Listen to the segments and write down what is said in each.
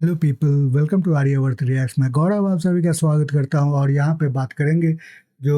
Hello people, welcome to Aryavart reacts. मैं गौरव आप सभी का स्वागत करता हूं और यहाँ पे बात करेंगे जो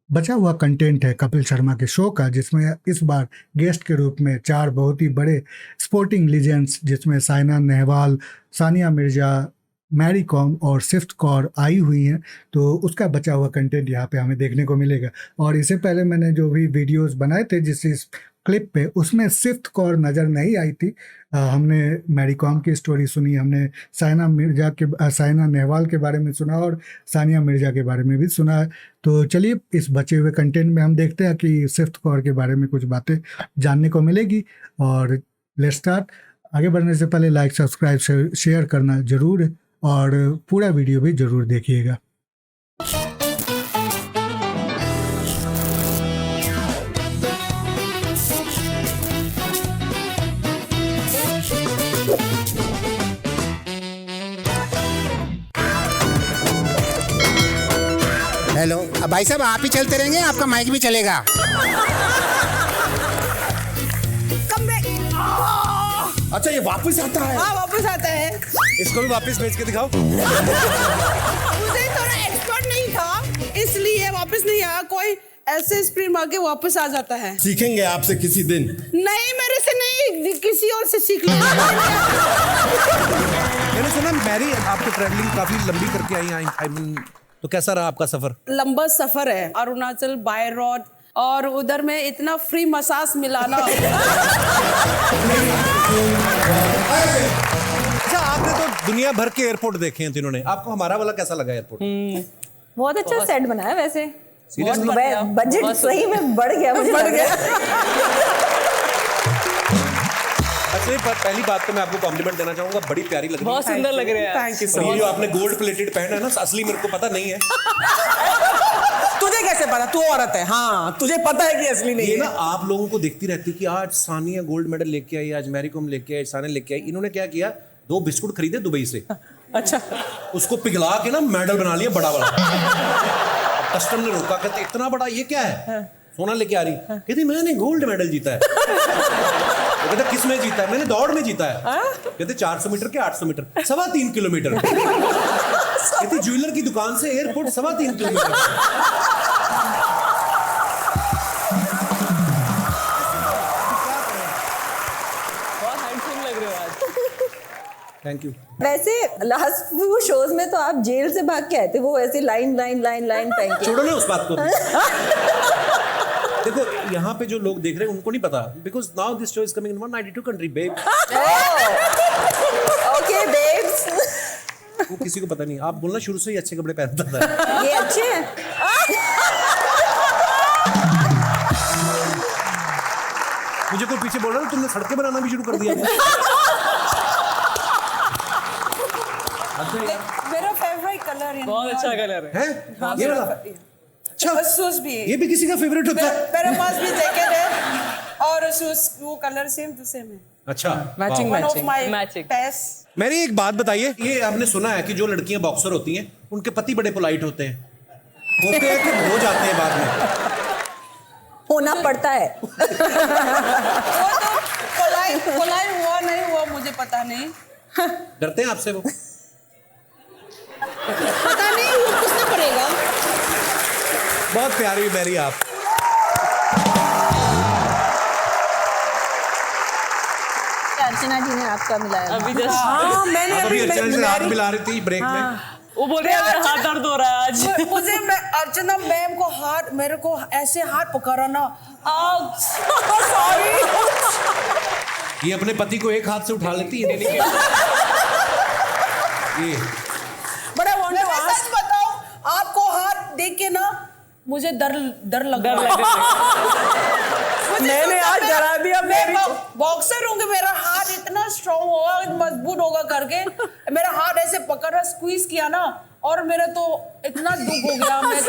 बचा हुआ कंटेंट है कपिल शर्मा के शो का, जिसमें इस बार गेस्ट के रूप में 4 बहुत ही बड़े स्पोर्टिंग लीजेंड्स जिसमें साइना नेहवाल, सानिया मिर्जा, मैरी कॉम और सिफ्थ कौर आई हुई हैं। तो उसका बचा हुआ कंटेंट यहाँ पे हमें देखने को मिलेगा। और इससे पहले मैंने जो भी वीडियोस बनाए थे जिस इस क्लिप पे, उसमें सिफ्थ कौर नज़र नहीं आई थी। हमने मैरी कॉम की स्टोरी सुनी, हमने साइना नेहवाल के बारे में सुना और सानिया मिर्जा के बारे में भी सुना है। तो चलिए इस बचे हुए कंटेंट में हम देखते हैं कि सिफ्थ कौर के बारे में कुछ बातें जानने को मिलेगी। और लेट्स स्टार्ट। आगे बढ़ने से पहले लाइक, सब्सक्राइब, शेयर करना जरूर है और पूरा वीडियो भी जरूर देखिएगा। हेलो, अब भाई साहब आप ही चलते रहेंगे, आपका माइक भी चलेगा। अच्छा, ये वापस आता है? हाँ, वापस आता है। इसको भी वापस भेज के दिखाओ। मुझे थोड़ा एक्सपर्ट नहीं था, इसलिए वापस नहीं आया। कोई ऐसे स्प्रिंट मार के वापस आ जाता है। सीखेंगे आपसे किसी दिन। नहीं, मेरे से नहीं, किसी और से सीख लो। मैंने सुना मैरी आप तो ट्रैवलिंग काफी लंबी करके आई मीन, तो कैसा रहा आपका सफर? लंबा सफर है, अरुणाचल बाय रोड, और उधर में इतना फ्री मसाज मिला ना। अच्छा, आपने तो दुनिया भर के एयरपोर्ट देखे हैं तीनों ने, आपको हमारा वाला कैसा लगा एयरपोर्ट? बहुत अच्छा सेट बना है वैसे। Seriously? बजट सही में बढ़ गया, मुझे बढ़ गया। अच्छा, पहली बात तो मैं आपको कॉम्प्लीमेंट देना चाहूंगा, बड़ी प्यारी लग रही है। बहुत सुंदर लग रहे हैं। Thank you. ये जो आपने गोल्ड प्लेटेड पहना है ना, असली मेरे को पता नहीं है। तुझे कैसे पता? तू औरत है। हाँ, तुझे पता है कि असली नहीं ये है। ना आप लोगों को देखती रहती कि आज सानिया गोल्ड मेडल लेके आई, आज मैरी कॉम लेके आई, सानिया लेके आई। इन्होंने क्या किया, 2 बिस्कुट खरीदे दुबई से। अच्छा, उसको पिघला के ना मेडल बना लिया बड़ा बड़ा। कस्टम ने रोका, कहते इतना बड़ा ये क्या है? सोना लेके आ रही, कहती मैंने गोल्ड मेडल जीता है। तो कहते किस में जीता है? मैंने दौड़ में जीता है। कहते 400 मीटर के 800 मीटर, 3.25 किलोमीटर। कहती ज्वेलर की दुकान से एयरपोर्ट 3.25 किलोमीटर। बहुत हैंडसम लग रहे हो आज। Thank you. वैसे लास्ट फ्यू शोज में तो आप जेल से भाग के आए थे, वो ऐसे लाइन फेंक के। छोड़ो ना उस बात को। देखो यहाँ पे जो लोग देख रहे हैं उनको नहीं पता, because now this show is coming in 192 country babe. Okay babes. वो किसी को पता नहीं। आप बोलना शुरू से ही अच्छे कपड़े पहनता था। ये अच्छे हैं। मुझे कोई पीछे बोल रहा है तुमने सड़कें बनाना भी शुरू कर दिया। मेरा फेवरेट कलर है। बहुत अच्छा कलर है ये वाला। अच्छा, शूज भी ये भी किसी का फेवरेट होता है। मेरे पास भी जैकेट है और शूज, वो कलर सेम टू सेम है। अच्छा, मैचिंग मैचिंग। मेरी एक बात बताइए, ये आपने सुना है कि जो लड़कियां बॉक्सर होती हैं उनके पति बड़े पोलाइट होते हैं कि हो जाते हैं बाद में? होना पड़ता है। वो तो पोलाइट हुआ नहीं हुआ मुझे पता नहीं। डरते हैं आपसे वो? पता नहीं, वो पूछना पड़ेगा। बहुत प्यारी मैरी आप। अर्चना जी ने आपका मिलाया अभी जस्ट हाँ, मैंने अभी अर्चना से हाथ मिला रही थी ब्रेक में। वो बोल रहे हैं मेरा हाथ दर्द हो रहा है आज। मुझे अर्चना मैम को हाथ, मेरे को ऐसे हाथ पकड़ा ना। सॉरी। ये अपने पति को एक हाथ से उठा लेती है। ये but I want to ask, सच बताओ, आपको हाथ देख के ना मुझे डर लग रहा है। मैंने आज डरा दिया। मैं बॉक्सर हूँ कि मेरा हाथ इतना स्ट्रॉन्ग होगा, मजबूत होगा करके मेरा हाथ ऐसे पकड़ा, स्क्वीज किया ना, और मेरा तो इतना दुख हो गया। मैं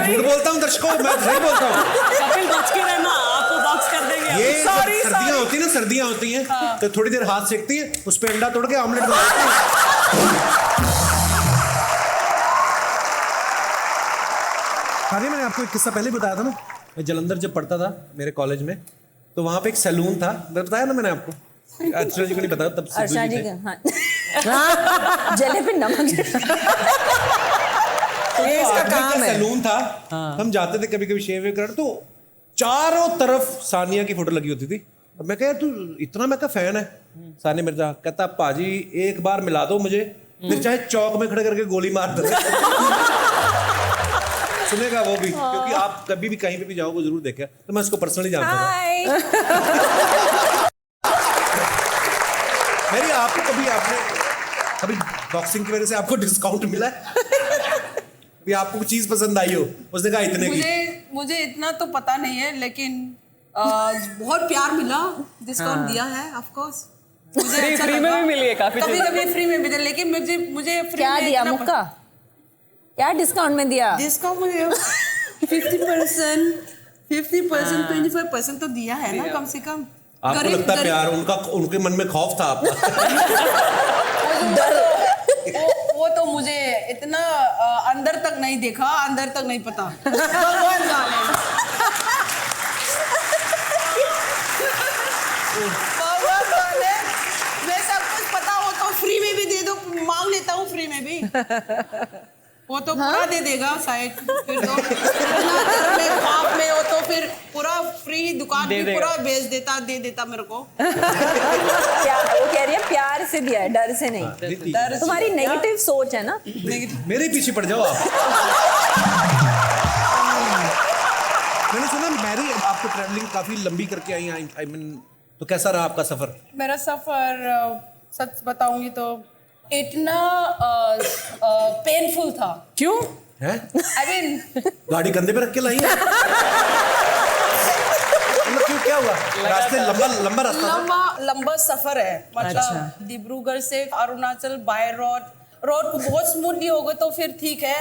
झूठ बोलता हूँ दर्शकों, मैं झूठ बोलता हूँ। कपिल बच के रहना, आपको बॉक्स कर देंगे। ये सर्दियाँ होती है ना, सर्दियाँ होती हैं तो थोड़ी देर हाथ सेकती है, उस पे अंडा तोड़ के ऑमलेट बना देती है। मैंने आपको एक किस्सा पहले बताया था ना, मैं जलंधर जब पढ़ता था मेरे कॉलेज में, तो वहाँ पे एक सैलून था, बताया ना मैंने आपको। अर्चना जी को नहीं पता तब। अर्चना जी हाँ। जले पे नमक ये इसका काम है। सैलून था, हम जाते थे कभी कभी शेव कर, तो चारों तरफ सानिया की फोटो लगी होती थी। अब मैं कहा तू इतना, मैं कहा फैन है सानिया मिर्जा? कहता पाजी एक बार मिला दो मुझे, फिर चाहे चौक में खड़े करके गोली मार दो। सुनेगा वो भी, क्योंकि आप कभी भी कहीं पे भी जाओ वो जरूर देखे, तो मैं उसको पर्सनली जानता था। हाय मेरी आपको कभी बॉक्सिंग की वजह से आपको डिस्काउंट मिला है? भी आपको कुछ चीज पसंद आई हो, उसने कहा इतने की? मुझे इतना तो पता नहीं है, लेकिन बहुत प्यार मिला, डिस्काउंट दिया है ऑफ कोर्स। मुझे फ्री में भी मिली है काफी, कभी फ्री में भी दिया, लेकिन मुझे फ्री क्या में दिया इतना मुक्का? क्या डिस्काउंट में दिया? डिस्काउंट मुझे 50%, 25% तो दिया है ना कम से कम। आपको लगता है प्यार, उनके मन में खौफ था आपका? वो तो मुझे इतना अंदर तक नहीं देखा, अंदर तक नहीं पता। भगवान जाने। भगवान जाने। मैं सब कुछ पता हो तो फ्री में भी दे दो, मांग लेता हूँ फ्री में भी। वो तो पूरा दे देगा शायद, फिर तो ख्वाब में हो तो फिर पूरा फ्री दुकान भी पूरा दे देता मेरे को। वो कह रही है प्यार से दिया है, डर से नहीं। तुम्हारी नेगेटिव सोच है ना। मेरे पीछे पड़ जाओ आप। मैंने सुना मैरी आपको ट्रैवलिंग काफी लंबी करके आई मीन, तो कैसा रहा आपका सफर? मेरा सफर सच बताऊंगी तो इतना पेनफुल था। क्यों? हैं? आई मीन गाड़ी कंधे पे रख के लाई है? मतलब क्यों, क्या हुआ? रास्ते लंबा रास्ता था? लंबा सफर है, मतलब डिब्रूगढ़ से अरुणाचल बाय रोड को बहुत स्मूथली हो गए तो फिर ठीक है।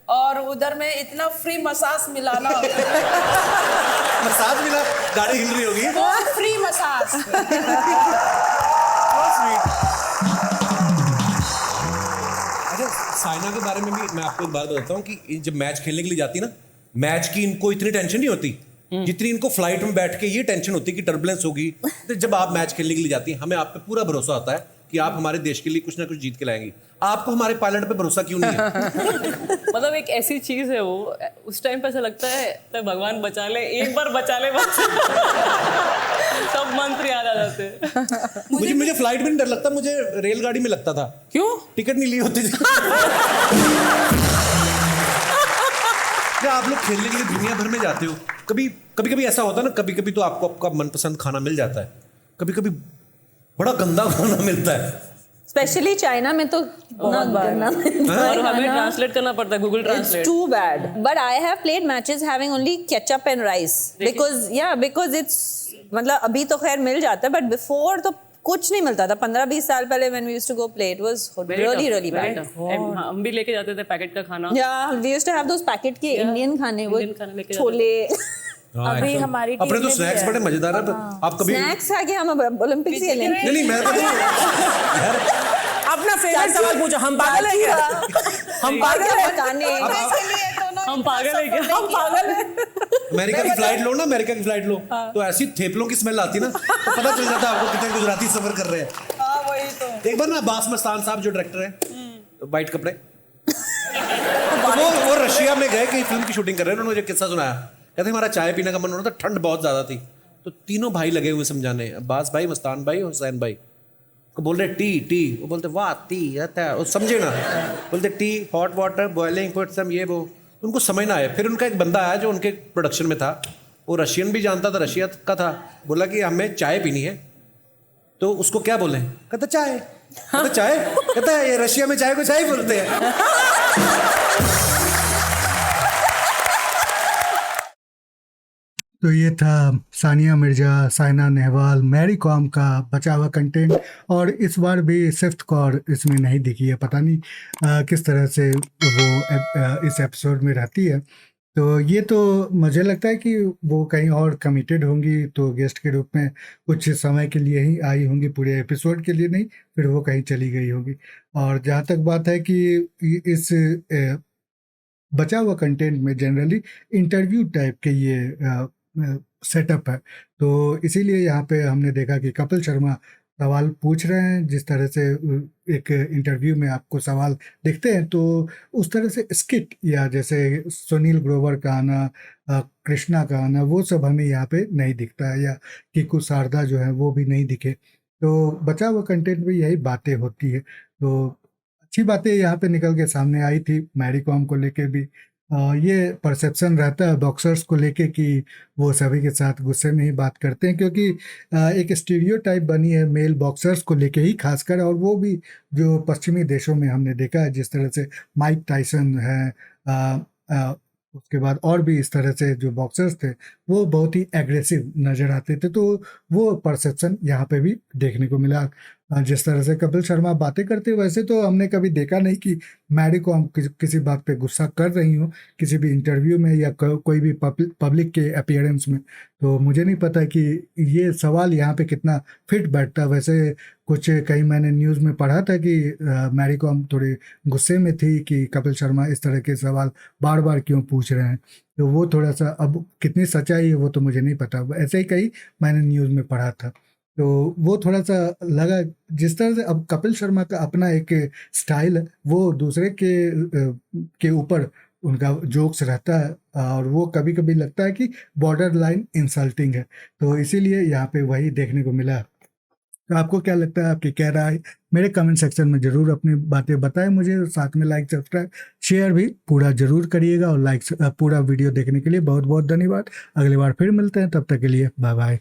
और उधर में इतना फ्री मसाज मिला ना, मसाज मिला, गाड़ी हिल रही होगी। बहुत फ्री मसाज। अच्छा, साइना के बारे में भी मैं आपको एक बात बताता हूँ कि जब मैच खेलने के लिए जाती ना, मैच की इनको इतनी टेंशन नहीं होती जितनी इनको फ्लाइट में बैठ के ये टेंशन होती है कि टर्बुलेंस होगी। तो जब आप मैच खेलने के लिए जाती हैं, हमें आप पे पूरा भरोसा होता है कि आप हमारे देश के लिए कुछ ना कुछ जीत के लाएंगी। आपको हमारे पायलट पे भरोसा क्यों नहीं है? मतलब एक ऐसी चीज है वो, उस टाइम पे ऐसा लगता है तो भगवान बचा ले, एक बार बचा ले बस। सब मंत्र याद आ जाते हैं। मुझे फ्लाइट में नहीं डर लगता, मुझे रेलगाड़ी में लगता था। क्यों? टिकट नहीं ली होती थी। क्या आप लोग खेलने के लिए दुनिया भर में जाते हो, कभी ऐसा होता है ना, कभी तो आपको आपका मनपसंद खाना मिल जाता है, कभी बड़ा गंदा खाना मिलता है। स्पेशली चाइना में तो बहुत बार और हमें ट्रांसलेट करना पड़ता है, Google translate. It's too bad. But I have played matches having only ketchup and rice because it's मतलब अभी तो खैर मिल जाता है, but before तो कुछ नहीं मिलता था। 15-20 साल पहले when we used to go play, it was really bad. हम भी लेके जाते थे पैकेट का खाना। Yeah, we used to have those packet के इंडियन खाने, वो छोले। अभी हमारी अपने तो स्नैक्स बड़े मजेदार है। आप कभी स्नैक्स आगे हम ओलंपिक से लेंगे। नहीं मैं तो अपना फेवरेट सवाल पूछो, हम पागल है क्या? हम पागल है खाने। हम पागल है क्या? हम पागल है। अमेरिका की फ्लाइट लो, तो ऐसी थेपलों की स्मेल आती ना, तो पता चल जाता है आपको कितने गुजराती सफर कर रहे हैं। वही तो। एक बार ना अब्बास मस्तान साहब जो डायरेक्टर है, वाइट कपड़े, तो वो रशिया में गए, कहीं फिल्म की शूटिंग कर रहे हैं। उन्होंने मुझे किस्सा सुनाया, कहते हमारा चाय पीने का मन हो रहा था, ठंड बहुत ज्यादा थी, तो तीनों भाई लगे हुए समझाने, अब्बास भाई, मस्तान भाई, हुसैन भाई को बोल रहे टी, वो बोलते वाह टी आता है, वो समझे ना, बोलते tea, hot water, boiling put some, ये वो, उनको समझ ना आया। फिर उनका एक बंदा आया जो उनके प्रोडक्शन में था, वो रशियन भी जानता था, रशिया का था, बोला कि हमें चाय पीनी है, तो उसको क्या बोले? कहता चाय। कहता है ये रशिया में चाय को चाय बोलते हैं। तो ये था सानिया मिर्जा, साइना नेहवाल, मैरी कॉम का बचा हुआ कंटेंट। और इस बार भी सिफ्त कौर इसमें नहीं दिखी है, पता नहीं किस तरह से वो इस एपिसोड में रहती है। तो ये तो मुझे लगता है कि वो कहीं और कमिटेड होंगी, तो गेस्ट के रूप में कुछ समय के लिए ही आई होंगी, पूरे एपिसोड के लिए नहीं, फिर वो कहीं चली गई होगी। और जहाँ तक बात है कि इस बचा हुआ कंटेंट में जनरली इंटरव्यू टाइप के ये सेटअप है, तो इसीलिए यहाँ पे हमने देखा कि कपिल शर्मा सवाल पूछ रहे हैं, जिस तरह से एक इंटरव्यू में आपको सवाल दिखते हैं, तो उस तरह से स्किट या जैसे सुनील ग्रोवर का आना, कृष्णा का आना, वो सब हमें यहाँ पे नहीं दिखता है, या कीकू शारदा जो है वो भी नहीं दिखे। तो बचा हुआ कंटेंट में यही बातें होती है। तो अच्छी बातें यहाँ पे निकल के सामने आई थी। मैरी कॉम को लेके भी ये परसेप्शन रहता है बॉक्सर्स को लेके कि वो सभी के साथ गुस्से में ही बात करते हैं, क्योंकि एक स्टीरियोटाइप बनी है मेल बॉक्सर्स को लेके ही खासकर, और वो भी जो पश्चिमी देशों में हमने देखा है, जिस तरह से माइक टाइसन है, उसके बाद और भी इस तरह से जो बॉक्सर्स थे वो बहुत ही एग्रेसिव नज़र आते थे। तो वो परसेप्शन यहाँ पे भी देखने को मिला। जिस तरह से कपिल शर्मा बातें करते, वैसे तो हमने कभी देखा नहीं कि मैरी कॉम किसी बात पे गुस्सा कर रही हो किसी भी इंटरव्यू में या कोई भी पब्लिक के अपीयरेंस में। तो मुझे नहीं पता कि ये सवाल यहाँ पे कितना फिट बैठता। वैसे कुछ कहीं मैंने न्यूज़ में पढ़ा था कि मैरी कॉम थोड़े गुस्से में थी कि कपिल शर्मा इस तरह के सवाल बार बार क्यों पूछ रहे हैं। तो वो थोड़ा सा, अब कितनी सच्चाई है वो तो मुझे नहीं पता, ऐसे ही कहीं मैंने न्यूज़ में पढ़ा था। तो वो थोड़ा सा लगा, जिस तरह से अब कपिल शर्मा का अपना एक स्टाइल है, वो दूसरे के ऊपर उनका जोक्स रहता है, और वो कभी कभी लगता है कि बॉर्डर लाइन इंसल्टिंग है। तो इसीलिए यहाँ पे वही देखने को मिला। तो आपको क्या लगता है, आपकी क्या राय, मेरे कमेंट सेक्शन में ज़रूर अपनी बातें बताएं मुझे। साथ में लाइक, सब्सक्राइब, शेयर भी पूरा ज़रूर करिएगा। और पूरा वीडियो देखने के लिए बहुत बहुत धन्यवाद। अगली बार फिर मिलते हैं, तब तक के लिए बाय बाय।